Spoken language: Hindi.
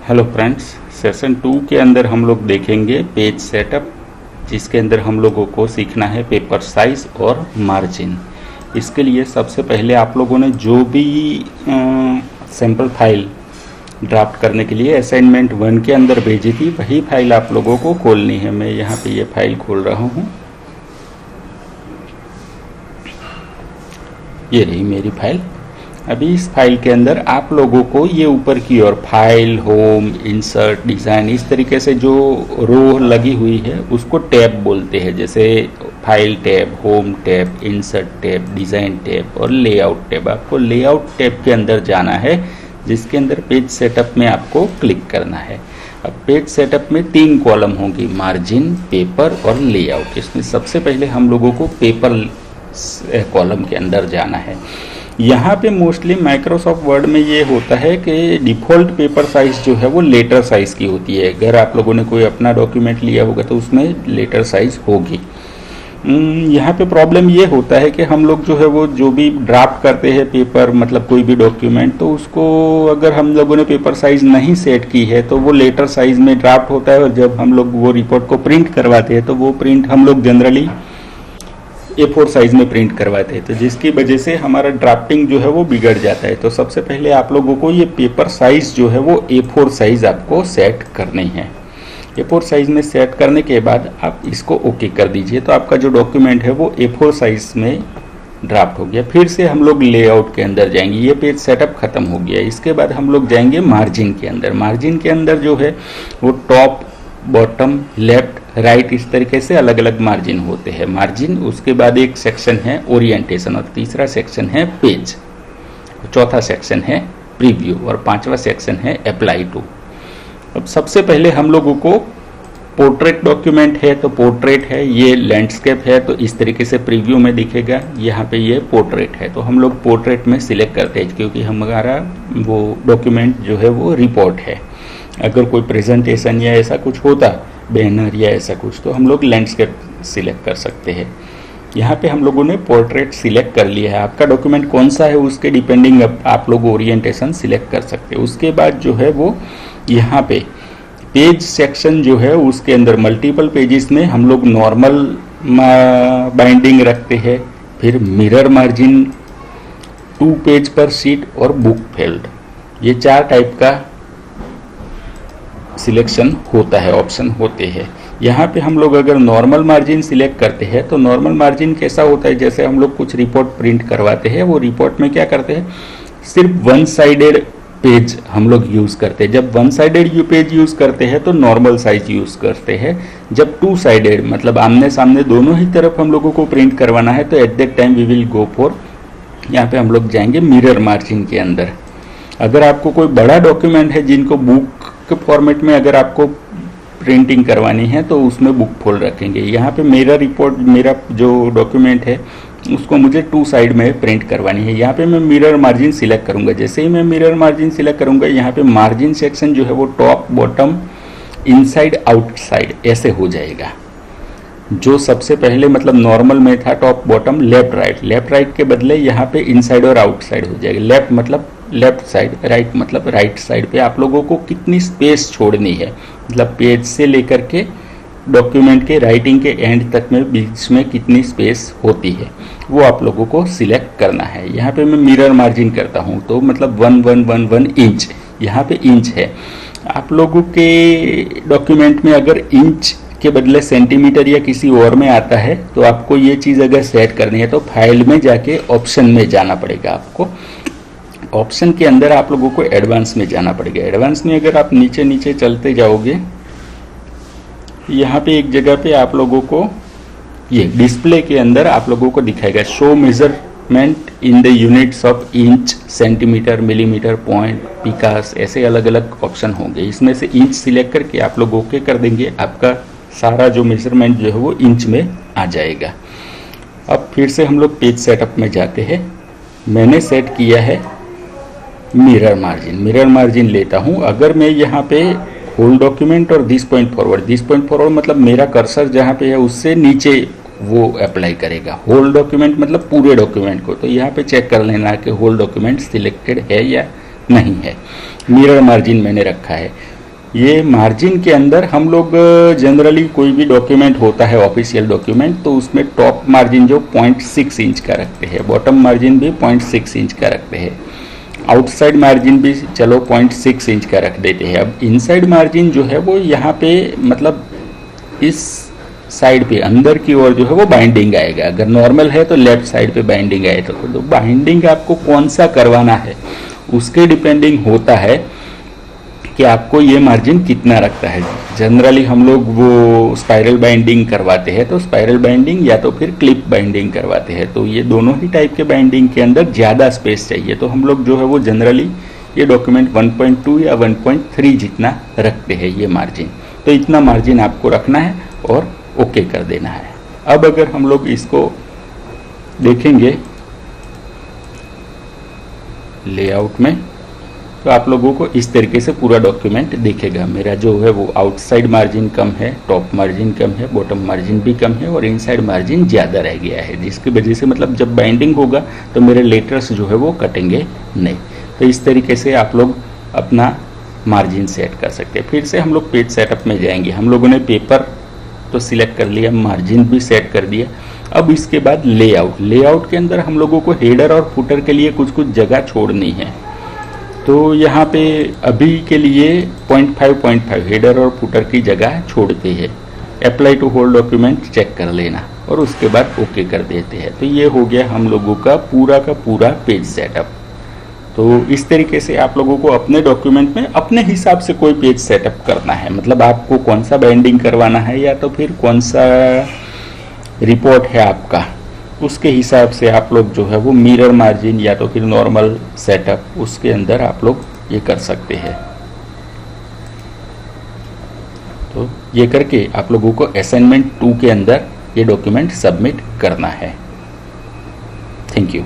हेलो फ्रेंड्स, सेशन 2 के अंदर हम लोग देखेंगे पेज सेटअप, जिसके अंदर हम लोगों को सीखना है पेपर साइज और मार्जिन। इसके लिए सबसे पहले आप लोगों ने जो भी सैम्पल फाइल ड्राफ्ट करने के लिए असाइनमेंट 1 के अंदर भेजी थी, वही फाइल आप लोगों को खोलनी है। मैं यहाँ पे ये फाइल खोल रहा हूँ। ये रही मेरी फाइल। अभी इस फाइल के अंदर आप लोगों को ये ऊपर की ओर फाइल, होम, इंसर्ट, डिज़ाइन, इस तरीके से जो रो लगी हुई है उसको टैब बोलते हैं। जैसे file tab, home tab, insert tab, design tab और लेआउट टैब। आपको लेआउट टैब के अंदर जाना है, जिसके अंदर पेज सेटअप में आपको क्लिक करना है। अब पेज सेटअप में 3 कॉलम होंगे, मार्जिन, पेपर और लेआउट। इसमें सबसे पहले हम लोगों को पेपर कॉलम के अंदर जाना है। यहाँ पे मोस्टली माइक्रोसॉफ्ट वर्ड में ये होता है कि डिफ़ॉल्ट पेपर साइज़ जो है वो लेटर साइज़ की होती है। अगर आप लोगों ने कोई अपना डॉक्यूमेंट लिया होगा तो उसमें लेटर साइज़ होगी। यहाँ पे प्रॉब्लम ये होता है कि हम लोग जो है वो जो भी ड्राफ्ट करते हैं पेपर, मतलब कोई भी डॉक्यूमेंट, तो उसको अगर हम लोगों ने पेपर साइज़ नहीं सेट की है तो वो लेटर साइज़ में ड्राफ्ट होता है। और जब हम लोग वो रिपोर्ट को प्रिंट करवाते हैं तो वो प्रिंट हम लोग जनरली A4 साइज में प्रिंट करवाते हैं, तो जिसकी वजह से हमारा ड्राफ्टिंग जो है वो बिगड़ जाता है। तो सबसे पहले आप लोगों को ये पेपर साइज जो है वो A4 साइज आपको सेट करनी है। A4 साइज में सेट करने के बाद आप इसको ओके कर दीजिए, तो आपका जो डॉक्यूमेंट है वो A4 साइज में ड्राफ्ट हो गया। फिर से हम लोग लेआउट के अंदर जाएंगे। ये पेज सेटअप खत्म हो गया। इसके बाद हम लोग जाएंगे मार्जिन के अंदर। मार्जिन के अंदर जो है वो टॉप, बॉटम, लेफ्ट, राइट, इस तरीके से अलग अलग मार्जिन होते हैं। मार्जिन, उसके बाद एक सेक्शन है ओरिएंटेशन, और तीसरा सेक्शन है पेज, चौथा सेक्शन है प्रीव्यू, और 5वां सेक्शन है अप्लाई टू। अब सबसे पहले हम लोगों को पोर्ट्रेट डॉक्यूमेंट है तो पोर्ट्रेट है, ये लैंडस्केप है तो इस तरीके से प्रीव्यू में दिखेगा। यहाँ पे ये पोर्ट्रेट है तो हम लोग पोर्ट्रेट में सिलेक्ट करते हैं, क्योंकि हमारा वो डॉक्यूमेंट जो है वो रिपोर्ट है। अगर कोई प्रेजेंटेशन या ऐसा कुछ होता, बैनर या ऐसा कुछ, तो हम लोग लैंडस्केप सिलेक्ट कर सकते हैं। यहाँ पे हम लोगों ने पोर्ट्रेट सिलेक्ट कर लिया है। आपका डॉक्यूमेंट कौन सा है उसके डिपेंडिंग आप लोग ओरिएंटेशन सिलेक्ट कर सकते हैं। उसके बाद जो है वो यहाँ पे पेज सेक्शन जो है उसके अंदर मल्टीपल पेजेस में हम लोग नॉर्मल बाइंडिंग रखते हैं, फिर मिरर मार्जिन, 2 पेज पर शीट और बुक फेल्ड, ये 4 टाइप का सिलेक्शन होता है, ऑप्शन होते हैं। यहाँ पे हम लोग अगर नॉर्मल मार्जिन सिलेक्ट करते हैं तो नॉर्मल मार्जिन कैसा होता है, जैसे हम लोग कुछ रिपोर्ट प्रिंट करवाते हैं, वो रिपोर्ट में क्या करते हैं, सिर्फ 1 साइडेड पेज हम लोग यूज़ करते हैं। जब 1 साइडेड पेज यूज़ करते हैं तो नॉर्मल साइज यूज़ करते हैं। जब 2 साइडेड, मतलब आमने सामने दोनों ही तरफ हम लोगों को प्रिंट करवाना है, तो at that time we will go for, यहाँ पे हम लोग जाएंगे मिरर मार्जिन के अंदर। अगर आपको कोई बड़ा डॉक्यूमेंट है जिनको बुक के फॉर्मेट में अगर आपको प्रिंटिंग करवानी है तो उसमें बुक फोल्ड रखेंगे। यहाँ पे मेरा रिपोर्ट, मेरा जो डॉक्यूमेंट है उसको मुझे 2 साइड में प्रिंट करवानी है। यहाँ पे मैं मिरर मार्जिन सिलेक्ट करूँगा। जैसे ही मैं मिरर मार्जिन सिलेक्ट करूँगा, यहाँ पे मार्जिन सेक्शन जो है वो टॉप, बॉटम, इनसाइड, आउटसाइड ऐसे हो जाएगा। जो सबसे पहले मतलब नॉर्मल में था top, bottom, left, right, left right के बदले यहाँ पे इनसाइड और आउटसाइड हो जाएगा। लेफ्ट मतलब लेफ्ट साइड, राइट मतलब राइट साइड पे आप लोगों को कितनी स्पेस छोड़नी है, मतलब पेज से लेकर के डॉक्यूमेंट के राइटिंग के एंड तक में बीच में कितनी स्पेस होती है, वो आप लोगों को सिलेक्ट करना है। यहाँ पे मैं मिरर मार्जिन करता हूँ तो मतलब 1 इंच, यहाँ पे इंच है। आप लोगों के डॉक्यूमेंट में अगर इंच के बदले सेंटीमीटर या किसी और में आता है तो आपको ये चीज़ अगर सेट करनी है तो फाइल में जाके ऑप्शन में जाना पड़ेगा। आपको ऑप्शन के अंदर आप लोगों को एडवांस में जाना पड़ेगा। एडवांस में अगर आप नीचे नीचे चलते जाओगे, यहाँ पे एक जगह पे आप लोगों को ये डिस्प्ले के अंदर आप लोगों को दिखाएगा show measurement in the units of inch, centimetre, millimetre, point, पिकास, ऐसे अलग अलग ऑप्शन होंगे। इसमें से इंच सिलेक्ट करके आप लोग ओके कर देंगे, आपका सारा जो मेजरमेंट जो है वो इंच में आ जाएगा। अब फिर से हम लोग पेज सेटअप में जाते हैं। मैंने सेट किया है मिरर मार्जिन। मिरर मार्जिन लेता हूँ। अगर मैं यहाँ पे होल डॉक्यूमेंट और दिस पॉइंट फॉरवर्ड मतलब मेरा कर्सर जहाँ पे है उससे नीचे वो अप्लाई करेगा। होल डॉक्यूमेंट मतलब पूरे डॉक्यूमेंट को। तो यहाँ पे चेक कर लेना कि होल डॉक्यूमेंट सिलेक्टेड है या नहीं है। मिरर मार्जिन मैंने रखा है। ये मार्जिन के अंदर हम लोग जनरली कोई भी डॉक्यूमेंट होता है ऑफिशियल डॉक्यूमेंट, तो उसमें टॉप मार्जिन जो 0.6 इंच का रखते हैं, बॉटम मार्जिन भी 0.6 इंच का रखते हैं, आउटसाइड मार्जिन भी चलो 0.6 इंच का रख देते हैं। अब इनसाइड मार्जिन जो है वो यहाँ पे मतलब इस साइड पे अंदर की ओर जो है वो बाइंडिंग आएगा। अगर नॉर्मल है तो लेफ्ट साइड पे बाइंडिंग आएगा, तो बाइंडिंग आपको कौन सा करवाना है उसके डिपेंडिंग होता है कि आपको ये मार्जिन कितना रखता है। जनरली हम लोग वो स्पाइरल बाइंडिंग करवाते हैं, तो स्पाइरल बाइंडिंग या तो फिर क्लिप बाइंडिंग करवाते हैं, तो ये दोनों ही टाइप के बाइंडिंग के अंदर ज़्यादा स्पेस चाहिए, तो हम लोग जो है वो जनरली ये डॉक्यूमेंट 1.2 या 1.3 जितना रखते हैं ये मार्जिन। तो इतना मार्जिन आपको रखना है और ओके कर देना है। अब अगर हम लोग इसको देखेंगे लेआउट में, तो आप लोगों को इस तरीके से पूरा डॉक्यूमेंट दिखेगा। मेरा जो है वो आउटसाइड मार्जिन कम है, टॉप मार्जिन कम है, बॉटम मार्जिन भी कम है और इनसाइड मार्जिन ज़्यादा रह गया है, जिसकी वजह से मतलब जब बाइंडिंग होगा तो मेरे लेटर्स जो है वो कटेंगे नहीं। तो इस तरीके से आप लोग अपना मार्जिन सेट कर सकते हैं। फिर से हम लोग पेज सेटअप में जाएंगे। हम लोगों ने पेपर तो सिलेक्ट कर लिया, मार्जिन भी सेट कर दिया। अब इसके बाद लेआउट, लेआउट के अंदर हम लोगों को हेडर और फुटर के लिए कुछ कुछ जगह छोड़नी है। तो यहाँ पे अभी के लिए 0.5 हेडर और फुटर की जगह छोड़ते हैं। Apply to whole document check कर लेना और उसके बाद ओके कर देते हैं। तो ये हो गया हम लोगों का पूरा पेज सेटअप। तो इस तरीके से आप लोगों को अपने डॉक्यूमेंट में अपने हिसाब से कोई पेज सेटअप करना है, मतलब आपको कौन सा बाइंडिंग करवाना है या तो फिर कौन सा रिपोर्ट है आपका, उसके हिसाब से आप लोग जो है वो मिरर मार्जिन या तो फिर नॉर्मल सेटअप उसके अंदर आप लोग ये कर सकते हैं। तो ये करके आप लोगों को असाइनमेंट 2 के अंदर ये डॉक्यूमेंट सबमिट करना है। Thank you.